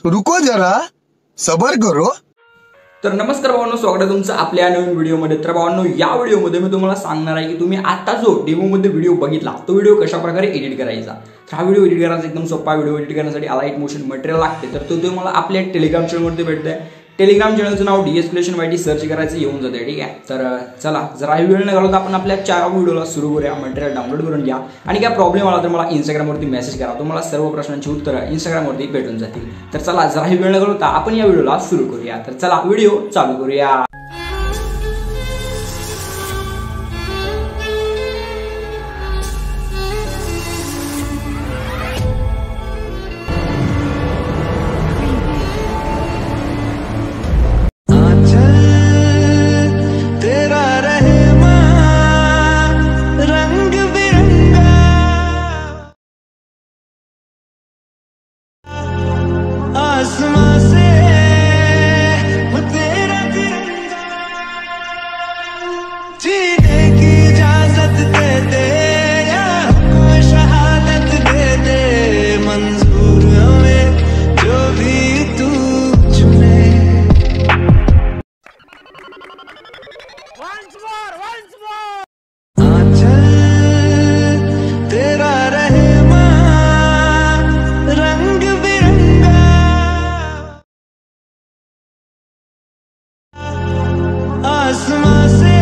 रुको जरा सबर करो। तर नमस्कार भावांनो, स्वागत आहे तुमचं आपल्या नवीन व्हिडिओमध्ये। तर भावांनो, या व्हिडिओमध्ये मी तुम्हाला सांगणार आहे की तुम्ही आता जो डेमोमध्ये व्हिडिओ बघितला तो व्हिडिओ कशा प्रकारे एडिट करायचा। तर हा व्हिडिओ एडिट करायचा एकदम सोपा। व्हिडिओ एडिट करण्यासाठी अलाइट मोशन मटेरियल लागते, तर तो तुम्हाला आपल्या टेलिग्राम चॅनलवरती भेटतंय। टेलिग्राम चॅनलचं नाव DS Creation YT सर्च करायचं, येऊन जाते। ठीक आहे, तर चला जरा वेळ न घालवता आपण आपल्या व्हिडिओला सुरू करूया। मटेरियल डाउनलोड करून घ्या आणि काय प्रॉब्लेम आला तर मला इंस्टाग्रामवरती मेसेज करा, तुम्हाला सर्व प्रश्नांची उत्तरं इंस्टाग्रामवरती भेटून जातील। तर चला जरा वेळ न घालवता आपण या व्हिडिओला सुरू करूया। तर चला व्हिडिओ चालू करूया। आसमां से वो तेरा तिरंगा, जीने की इजाजत दे दे या कोई शहादत दे दे, मंजूर हमें जो भी तू चुने। आंचल तेरा रहमा रंग बिरंगा, आसमां से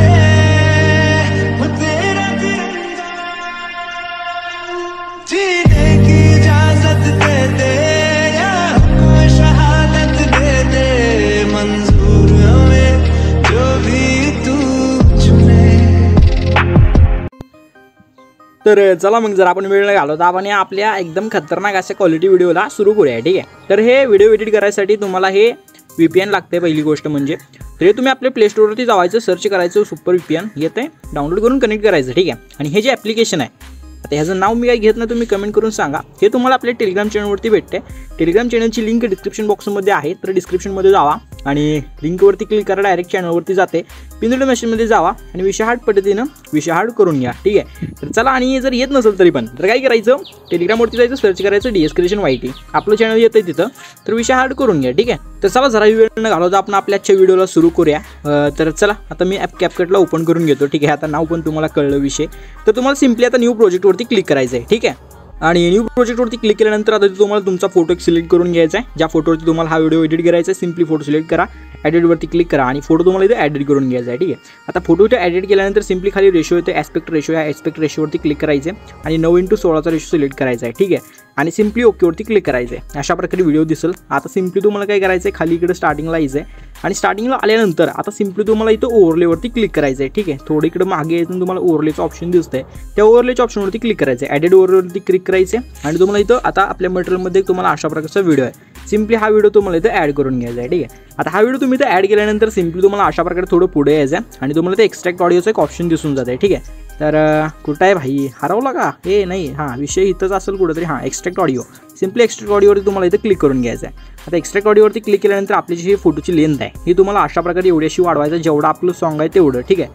वो तेरा तिरंगा, जीने की इजाजत दे दे या कोई शहादत दे दे, मंजूर हमें जो भी तू चुने। तर चला मग जरा आपण वेळ न घालवता आपण या आपल्या एकदम खतरनाक अशा क्वालिटी व्हिडिओला सुरू करूया। ठीक आहे, तर हे व्हिडिओ एडिट करायसाठी तुम्हाला हे VPN लागते। पहिली गोष्ट म्हणजे तर तुम्ही आपल्या प्ले स्टोरवरती जायचं, सर्च करायचं सुपर VPN, येते डाउनलोड करून कनेक्ट करायचं। ठीक आहे, आणि हे जे ॲप्लिकेशन आहे आता ह्याचं नाव मी काही घेत नाही, तुम्ही कमेंट करून सांगा। हे तुम्हाला आपल्या टेलिग्राम चॅनलवरती भेटते। टेलिग्राम चॅनलची लिंक डिस्क्रिप्शन बॉक्समध्ये आहे, तर डिस्क्रिप्शनमध्ये जावा आणि लिंकवरती क्लिक करा, डायरेक्ट चॅनलवरती जाते। पिनड मशीनमध्ये जावा आणि विषहाड पद्धतीनं विषहाड करून घ्या। ठीक आहे, तर चला आणि जर येत नसेल तरी पण तर काय करायचं, टेलिग्रामवरती जायचं, सर्च करायचं DS Creation YT, आपलं चॅनल येतं तिथं, तर विषहाड करून घ्या। ठीक आहे, तर चला जरा वेळ न घालवता आपण आपल्याच्या व्हिडिओला सुरू करूया। तर चला आता मी ॲप CapCutला ओपन करून घेतो। ठीक आहे, आता नाव पण तुम्हाला कळलं विषय। तर तुम्हाला सिम्पली आता न्यू प्रोजेक्टवरती क्लिक करायचं आहे। ठीक आहे, आणि न्यू प्रोजेक्टवरती क्लिक केल्यानंतर आता तुम्हाला तुमचा फोटो सिलेक्ट करून घ्यायचा आहे, ज्या फोटोवरती तुम्हाला हा व्हिडिओ एडिट करायचा आहे। सिम्पली फोटो सिलेक्ट करा, एडिटवरती क्लिक करा आणि फोटो तुम्हाला इथे एडिट करून घ्यायचा आहे। ठीक आहे, आता फोटो इथे एडिट केल्यानंतर सिम्पली खाली रेशो येते, ॲस्पेक्ट रेशो, या ॲस्पेक्ट रेशोवरती क्लिक करायचे आणि 9:16चा रेशो सिलेक्ट करायचा आहे। ठीक आहे, आणि सिम्पली ओकेवरती क्लिक करायचं आहे। अशा प्रकारे व्हिडिओ दिसेल। आता सिम्पली तुम्हाला काय करायचं आहे, खाली इकडे स्टार्टिंगला यायचं आहे आणि स्टार्टिंगला आल्यानंतर आता सिम्पली तुम्हाला इथं ओव्हरलेवरती क्लिक करायचं आहे। ठीक आहे, थोडं इकडे मागे यायचं तुम्हाला ओव्हरलेचं ऑप्शन दिसतंय, त्या ओव्हरलेच्या ऑप्शनवरती क्लिक करायचं आहे, ॲडेड ओव्हरवरती क्लिक करायचे आणि तुम्हाला इथं आता आपल्या मटेरियलमध्ये तुम्हाला अशा प्रकारचा व्हिडिओ आहे, सिम्पली हा व्हिडिओ तुम्हाला इथं ॲड करून घ्यायचा आहे। ठीक आहे, आता हा व्हिडिओ तुम्ही इथं ॲड केल्यानंतर सिम्पली तुम्हाला अशा प्रकारे थोडं पुढे यायचं आहे आणि तुम्हाला ते एक्स्ट्रॅक्ट ऑडिओचं एक ऑप्शन दिसून जात आहे। ठीक आहे, तर कुठं आहे भाई, हरवला का हे, नाही हां विषय इथंच असेल कुठंतरी, हां एक्स्ट्रॅक्ट ऑडिओ, सिम्पली एक्स्ट्रॅक्ट ऑडिओवरती तुम्हाला इथं क्लिक करून घ्यायचं आहे। आता एक्स्ट्रॅक्ट ऑडिओवरती क्लिक केल्यानंतर आपली जी फोटोची लेंथ आहे ही तुम्हाला अशा प्रकारे एवढी अशी वाढवायचं, जेवढं आपलं सॉन्ग आहे तेवढं। ठीक आहे,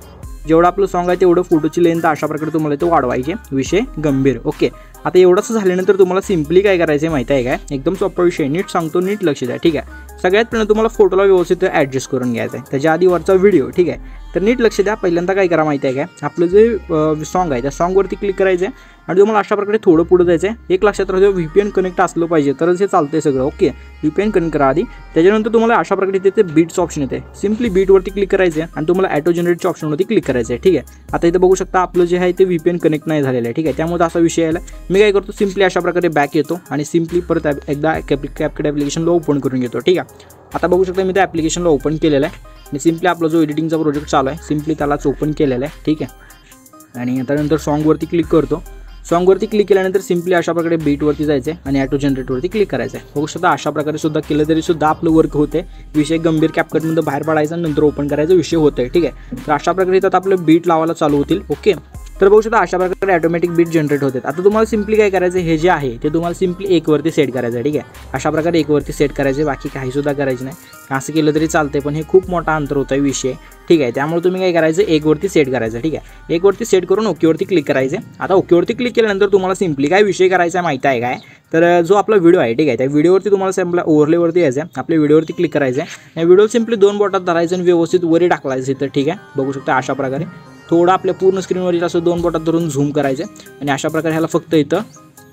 जेवढं आपलं सॉन्ग आहे तेवढं फोटोची लेंथ अशा प्रकारे तुम्हाला इथं वाढवायचे, विषय गंभीर। ओके, आता एवढंच झाल्यानंतर तुम्हाला सिम्पली काय करायचं आहे माहिती आहे काय, एकदम सोपा विषय, नीट सांगतो, नीट लक्ष द्या। ठीक आहे, सगळ्यात पहिलं तुम्हाला फोटोला व्यवस्थित ॲडजस्ट करून घ्यायचं आहे, त्याच्या आधी वरचा व्हिडिओ। ठीक आहे, तर नीट लक्ष द्या। पहिल्यांदा काय करा माहिती आहे काय, आपलं जे सॉन्ग आहे त्या सॉन्गवरती क्लिक करायचं आहे आणि तुम्हाला अशा प्रकारे थोडं पुढे जायचं आहे। एक लक्षात राहतो, VPN कनेक्ट असलं पाहिजे तरच हे चालतंय सगळं। ओके, VPN कनेक्ट करा आधी, त्याच्यानंतर तुम्हाला अशा प्रकारे तिथे बीट्स ऑप्शन येते, सिम्पली बीटवरती क्लिक करायचं आहे आणि तुम्हाला ॲटो जनरेटच्या ऑप्शनवरती क्लिक करायचं आहे। ठीक आहे, आता इथं बघू शकता आपलं जे आहे ते VPN कनेक्ट नाही झालेलं आहे। ठीक आहे, त्यामुळे असा विषय आला। मी काय करतो, सिम्पली अशा प्रकारे बॅक येतो आणि सिम्पली परत एकदा CapCut ॲप्लिकेशनला ओपन करून घेतो। ठीक आहे, आता बघू शकता मी त्या ॲप्लिकेशनला ओपन केलेलं आहे आणि सिम्पली आपला जो एडिटिंगचा प्रोजेक्ट चालू आहे सिम्पली त्यालाच ओपन केलेला आहे। ठीक आहे, आणि आता नंतर सॉन्गवरती क्लिक करतो। सॉन्गवरती क्लिक केल्यानंतर सिम्पली अशा प्रकारे बीटवरती जायचं आहे आणि ॲटो जनरेटवरती क्लिक करायचं आहे। बघू शकता अशा प्रकारे सुद्धा केलं तरी सुद्धा आपलं वर्क होते, विषय गंभीर CapCutमध्ये बाहेर पडायचा नंतर ओपन करायचा विषय होतोय। ठीक आहे, तर अशा प्रकारे इथं आपलं बीट लावायला चालू होतील। ओके, तर बघू शकता अशा प्रकारे ऑटोमॅटिक बीट जनरेट होतात। आता तुम्हाला सिम्पली काय करायचं, हे जे आहे ते तुम्हाला सिम्पली 1 वरती सेट करायचं आहे। ठीक आहे, अशा प्रकारे 1 वरती सेट करायचे, बाकी काही सुद्धा करायचं नाही। असं केलं तरी चालतंय, पण हे खूप मोठा अंतर होता विषय। ठीक आहे, त्यामुळे तुम्ही काय करायचं, 1 वरती सेट करायचं। ठीक आहे, 1 वरती सेट करून ओकेवरती क्लिक करायचं। आता ओकेवरती क्लिक केल्यानंतर तुम्हाला सिम्पली काय विषय करायचा आहे माहिती आहे काय, तर जो आपला व्हिडिओ आहे ठीक आहे, त्या व्हिडिओवरती तुम्हाला सॅम्पल ओव्हरलेवरती यायचं आहे, आपल्या व्हिडिओवरती क्लिक करायचं आहे. या व्हिडिओ सिम्पली 2 बोटात धरायचं आणि व्यवस्थित वरी टाकलायचं इथं. ठीक आहे, बघू शकता अशा प्रकारे थोडं आपल्या पूर्ण स्क्रीनवर असं 2 बोटात धरून झूम करायचं आणि अशा प्रकारे ह्याला फक्त इथं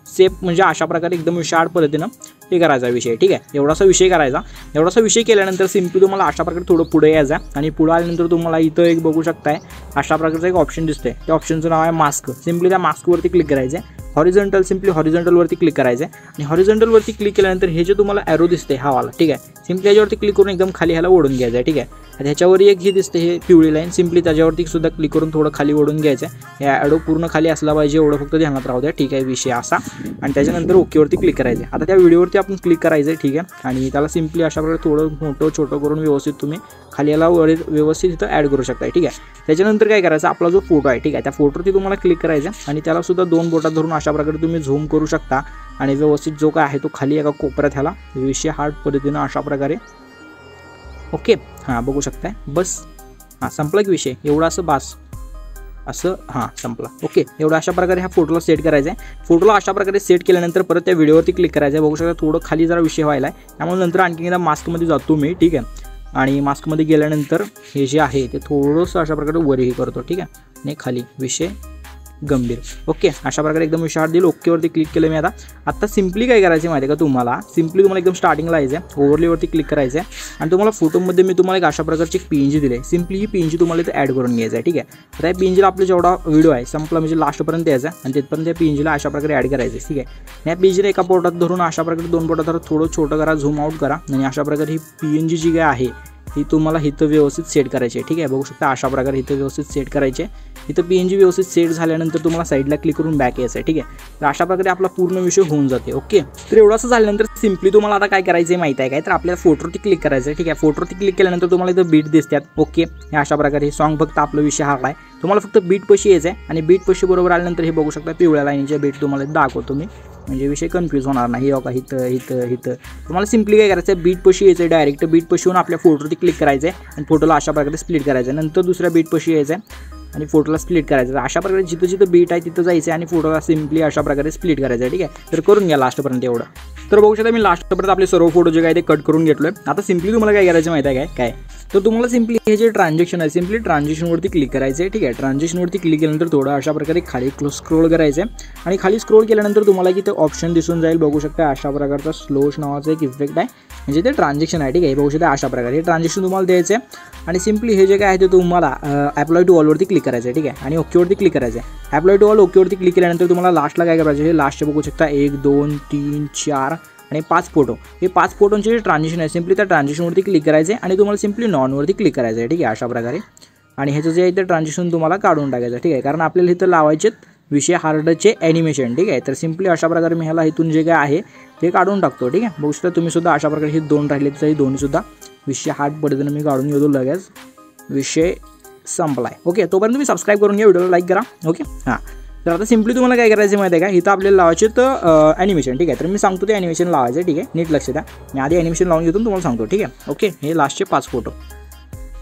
सेफ म्हणजे अशा प्रकारे एकदम विशाळ पद्धतीनं हे करायचा विषय. ठीक आहे, एवढासा विषय करायचा. एवढासा विषय केल्यानंतर सिम्पली तुम्हाला अशा प्रकारे थोडं पुढे यायचं आणि पुढे आल्यानंतर तुम्हाला इथं एक बघू शकताय अशा प्रकारचं एक ऑप्शन दिसतंय. त्या ऑप्शनचं नाव आहे मास्क. सिम्पली त्या मास्कवरती क्लिक करायचं आहे. हॉरिझॉन्टल सिम्पली हॉरिझॉन्टलवरती क्लिक करायचं आहे आणि हॉरिझॉन्टलवरती क्लिक केल्यानंतर हे जे तुम्हाला ॲरो दिसते हा वाला, ठीक आहे, सिम्पली याच्यावरती क्लिक करून एकदम खाली ह्याला ओढून घ्यायचं आहे. ठीक आहे, ह्याच्यावर एक हे दिसते हे पिवळी लाईन, सिम्पली त्याच्यावरती सुद्धा क्लिक करून थोडं खाली ओढून घ्यायचं आहे. या ॲडो पूर्ण खाली असला पाहिजे एवढं फक्त ध्यानात राहू द्या. ठीक आहे, विषय असा. आणि त्याच्यानंतर ओकेवरती क्लिक करायचं. आता त्या व्हिडिओवरती आपण क्लिक करायचं. ठीक आहे, आणि त्याला सिम्पली अशा प्रकारे थोडं मोठं छोटं करून व्यवस्थित तुम्ही खाली याला व्यवस्थित इथं ॲड करू शकता. ठीक आहे, त्याच्यानंतर काय करायचं, आपला जो फोटो आहे ठीक आहे, त्या फोटोवरती तुम्हाला क्लिक करायचं आणि त्याला सुद्धा 2 बोटात धरून अशा प्रकारे तुम्ही झूम करू शकता आणि व्यवस्थित जो काय आहे तो खाली एका कोपऱ्यात ह्याला विषय हार्ड पद्धतीनं अशा प्रकारे. ओके, हां बघू शकताय. बस हां संपला की विषय. एवढा असं बास असं हां संपला. ओके, एवढं अशा प्रकारे ह्या फोटोला सेट करायचं आहे. फोटोला अशा प्रकारे सेट केल्यानंतर परत त्या व्हिडिओवरती क्लिक करायचं आहे. बघू शकता थोडं खाली जरा विषय व्हायला आहे, त्यामुळे नंतर आणखी एकदा मास्कमध्ये जातो मी. ठीक आहे, आणि मास्कमध्ये गेल्यानंतर हे जे आहे ते थोडंसं अशा प्रकारे वरही करतो. ठीक आहे, आणि खाली विषय गंभीर. ओके, अशा प्रकारे एकदम विषय देईल. ओकेवरती क्लिक केलं मी. आता सिम्पली काय करायचं माहिती आहे का तुम्हाला, सिम्पली तुम्हाला एकदम स्टार्टिंगला यायचं आहे, ओव्हरलेवरती क्लिक करायचं आहे आणि तुम्हाला फोटोमध्ये मी तुम्हाला एक अशा प्रकारची एक PNG दिली आहे. सिम्पली ही PNG तुम्हाला इथं ॲड करून घ्यायचं आहे. ठीक आहे, तर या PNGला आपला जेवढा व्हिडिओ आहे संपला म्हणजे लास्टपर्यंत यायचा आणि तिथपर्यंत त्या PNGला अशा प्रकारे ॲड करायचं आहे. ठीक आहे, या PNGला एका बोटात धरून अशा प्रकारे 2 बोटात धरून थोडं छोटं करा, झूम आउट करा आणि अशा प्रकारे ही PNG जी काय आहे ही तुम्हाला इथं व्यवस्थित सेट करायची आहे. ठीक आहे, बघू शकता अशा प्रकारे इथं व्यवस्थित सेट करायचे. इथं PNG व्यवस्थित सेट झाल्यानंतर तुम्हाला साईडला क्लिक करून बॅक यायचं आहे. ठीक आहे, तर अशा प्रकारे आपला पूर्ण विषय होऊन जाते. ओके, तर एवढं असं झाल्यानंतर सिम्पली तुम्हाला आता काय करायचं आहे माहिती आहे काय, तर आपल्याला फोटोवरती क्लिक करायचं आहे. ठीक आहे, फोटोवरती क्लिक केल्यानंतर तुम्हाला इथं बीट दिसतात. ओके, हे अशा प्रकारे हे सॉन्ग फक्त आपला विषय हा आहे. तुम्हाला फक्त बीट पशी यायचं आहे आणि बीट पशी बरोबर आल्यानंतर हे बघू शकता पिवळ्या लाईनचे बीट तुम्हाला दाखवतो मी, म्हणजे विषय कन्फ्यूज होणार नाही. हो का, इथं इथं इथं तुम्हाला सिम्पली काय करायचं आहे, बीट पशी यायचं आहे. डायरेक्ट बीट पशीहून आपल्या फोटोवरती क्लिक करायचं आहे आणि फोटोला अशा प्रकारे स्प्लिट करायचं आहे. नंतर दुसऱ्या बीट पशी यायचं आहे आणि फोटोला स्प्लिट करायचं आहे. अशा प्रकारे जिथं जिथं बीट आहे तिथं जायचं आहे आणि फोटोला सिम्पली अशा प्रकारे स्प्लिट करायचं आहे. ठीक आहे, तर करून घ्या लास्टपर्यंत एवढं. तर बघू शकता मी लास्टपर्यंत आपले सर्व फोटो जे काय ते कट करून घेतलो आहे. आता सिम्पली तुम्हाला काय करायचं माहिती आहे काय, तर तुम्हाला सिम्पली हे जे ट्रान्झॅक्शन आहे सिम्पली ट्रान्झॅक्शनवरती क्लिक करायचं आहे. ठीक आहे, ट्रान्झॅक्शनवरती क्लिक केल्यानंतर थोडं अशा प्रकारे खाली स्क्रोल करायचं आहे आणि खाली स्क्रोल केल्यानंतर तुम्हाला इथं ऑप्शन दिसून जाईल. बघू शकता अशा प्रकारचा स्लोश नावाचा एक इफेक्ट आहे, म्हणजे ते ट्रान्झॅक्शन आहे. ठीक आहे, बघू शकता अशा प्रकारे हे ट्रान्झॅक्शन तुम्हाला द्यायचं आहे आणि सिम्पली हे जे काय आहे ते तुम्हाला अप्लाय टू ऑलवरती क्लिक करायचं आहे. ठीक आहे, आणि ओकेवरती क्लिक करायचं आहे. अप्लाय टू ऑल ओकेवरती क्लिक केल्यानंतर तुम्हाला लास्टला काय करायचं आहे, लास्टचे बघू शकता 1 2 3 4 आणि 5 फोटो, हे 5 फोटोंचे जे ट्रान्झॅक्शन आहे सिम्पली त्या ट्रान्झॅक्शनवरती क्लिक करायचे आणि तुम्हाला सिम्पली नॉनवरती क्लिक करायचं आहे. ठीक आहे, अशा प्रकारे. आणि ह्याचं जे आहे ते ट्रान्झॅक्शन तुम्हाला काढून टाकायचं. ठीक आहे, कारण आपल्याला इथं लावायचे विषय हार्डचे ॲनिमेशन. ठीक आहे, तर सिम्पली अशा प्रकारे मी ह्याला इथून जे काय आहे ते काढून टाकतो. ठीक आहे, बघू शकता तुम्ही सुद्धा अशा प्रकारे हे 2 राहिले तर हे दोन्हीसुद्धा विषय हार्ड पद्धतीने मी काढून घेतो. लगेच विषय संपलाय. ओके, तोपर्यंत तुम्ही सबस्क्राईब करून घ्या, व्हिडिओला लाईक करा. ओके, हां, तर आता सिम्पली तुम्हाला काय करायचं माहिती आहे का, इथं आपल्याला लावायचे तर ॲनिमेशन. ठीक आहे, तर मी सांगतो ते ॲनिमेशन लावायचं. ठीक आहे, नीट लक्ष द्या, मी आधी ॲनिमेशन लावून घेतो तुम्हाला सांगतो. ठीक आहे, ओके, हे लास्टचे 5 फोटो.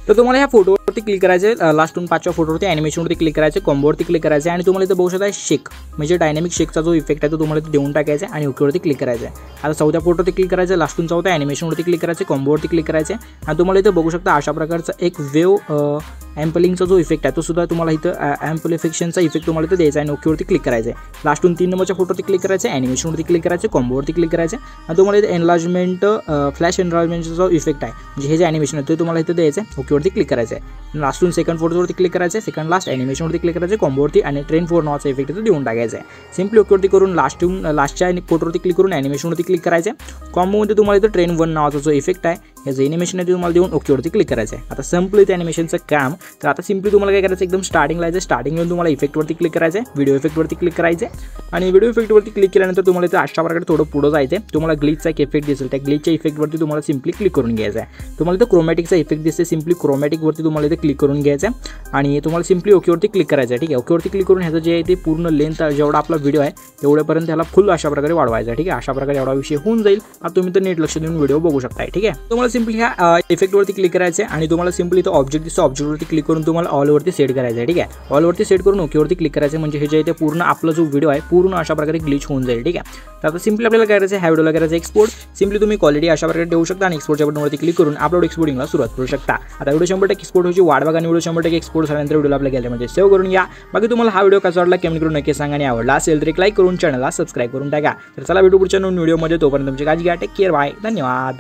तर तुम्हाला ह्या फोटोवरती क्लिक करायचे, लास्टून 5व्या फोटोवरती ॲनिमेशनवरती क्लिक करायचे, कॉम्बोवरती क्लिक करायचे आणि तुम्हाला इथं बघू शकता शेक म्हणजे डायनॅमिक शेकचा जो इफेक्ट आहे तो तुम्हाला इथे देऊन टाकायचा आहे आणि ओकेवरती क्लिक करायचं आहे. आता 4थ्या फोटोवरती क्लिक करायचं, लास्टून 4थ्या ॲनिमेशनवरती क्लिक करायचे, कॉम्बोवरती क्लिक करायचे आणि तुम्हाला इथं बघू शकता अशा प्रकारचा एक वेव ॲम्पलिंगचा जो इफेक्ट आहे तो सुद्धा तुम्हाला इथं ॲम्पलिफिकेशनचा इफेक्ट तुम्हाला इथं द्यायचा आहे आणि ओकेवरती क्लिक करायचं आहे. लास्टून 3 नंबरच्या फोटोवरती क्लिक करायचे, ॲनिमेशनवरती क्लिक करायचे, कॉम्बोवरती क्लिक करायचे आणि तुम्हाला इथं एनलार्जमेंट फ्लॅश एनलार्जमेंटचा जो इफेक्ट आहे म्हणजे हे जे ॲनिमेशन आहे ते तुम्हाला इथं द्यायचं आहे. ओकेवरती क्लिक करायचं आहे. लास्टून 2nd फोटोवरती क्लिक करायचं, सेकंड लास्ट ॲनिमेशनवरती क्लिक करायचे, कॉम्बोवरती आणि ट्रेन 4 नावाचा इफेक्ट इथं देऊन टाकायचा आहे. सिम्पली ओकेवरती करून लास्टच्या फोटोवरती क्लिक करून ॲनिमेशनवरती क्लिक करायचे. कॉम्बोमध्ये तुम्हाला इथं ट्रेन 1 नावाचा जो इफेक्ट आहे ह्याचं ॲनिमेशन आहे ते तुम्हाला देऊन ओकेवरती क्लिक करायचं आहे. आता संपलं ते ॲनिमेशनचं काम. तर आता सिम्पली तुम्हाला काय करायचं, एकदम स्टार्टिंगला जायचं, स्टार्टिंगला तुम्हाला इफेक्टवरती क्लिक करायचं आहे, व्हिडिओ इफेक्टवरती क्लिक करायचं आहे आणि व्हिडिओ इफेक्टवरती क्लिक केल्यानंतर तुम्हाला इथं अशा प्रकारे थोडं पुढं जायचं आहे. तुम्हाला ग्लिचचा एक इफेक्ट दिसेल, त्या ग्लिचच्या इफेक्टवरती तुम्हाला सिम्पली क्लिक करून घ्यायचं आहे. तुम्हाला इथं क्रोमॅटिकचा इफेक्ट दिसते, सिम्पली क्रोमॅटिकवरती तुम्हाला इथे क्लिक करून घ्यायचं आहे आणि तुम्हाला सिम्पली ओकेवरती क्लिक करायचं आहे. ठीक आहे, ओकेवरती क्लिक करून ह्याचं जे आहे ते पूर्ण लेंथ जेवढा आपला व्हिडिओ आहे तेवढ्यापर्यंत ह्याला फुल अशा प्रकारे वाढवायचा आहे. ठीक आहे, अशा प्रकारे एवढा विषय होऊन जाईल. आता तुम्ही तर नीट लक्ष देऊन व्हिडिओ बघू शकताय. ठीक आहे, तुम्हाला तुम्हाला सिम्पली ह्या इफेक्टवरती क्लिक करायचं आहे आणि तुम्हाला सिम्पली इथं ऑब्जेक्ट दिसतो, ऑब्जेक्टवरती क्लिक करून तुम्हाला ऑलवरती सेट करायचं आहे. ठीक आहे, ऑलवरती सेट करून ओकेवरती क्लिक करायचं आहे. म्हणजे हे जे इथे पूर्ण आपला जो व्हिडिओ आहे पूर्ण अशा प्रकारे ग्लिच होऊन जाईल. ठीक आहे, तर आता सिम्पली आपल्याला करायचं आहे ह्या व्हिडिओला करायचं एक्सपोर्ट. सिम्पली तुम्ही क्वालिटी अशा प्रकारे ठेवू शकता आणि एक्सपोर्टच्या बटनवरती क्लिक करून अपलोड एक्सपोर्टिंगला सुरुवात करू शकता. आता व्हिडिओ 100% एक्सपोर्ट होची वाट बघा आणि व्हिडिओ 100% एक्सपोर्ट झाल्यानंतर व्हिडिओला आपल्या गॅलरीमध्ये सेव्ह करून घ्या. बाकी तुम्हाला हा व्हिडिओ कसा वाटला कमेंट करून नक्की सांगा आणि आवडला असेल तर एक लाईक करून चॅनलला सबस्क्राईब करून टाका. तर चला भेटू पुढच्या नवीन व्हिडिओमध्ये, तोपर्यंत तुमची काळजी घ्या. टेक केअर, बाय, धन्यवाद.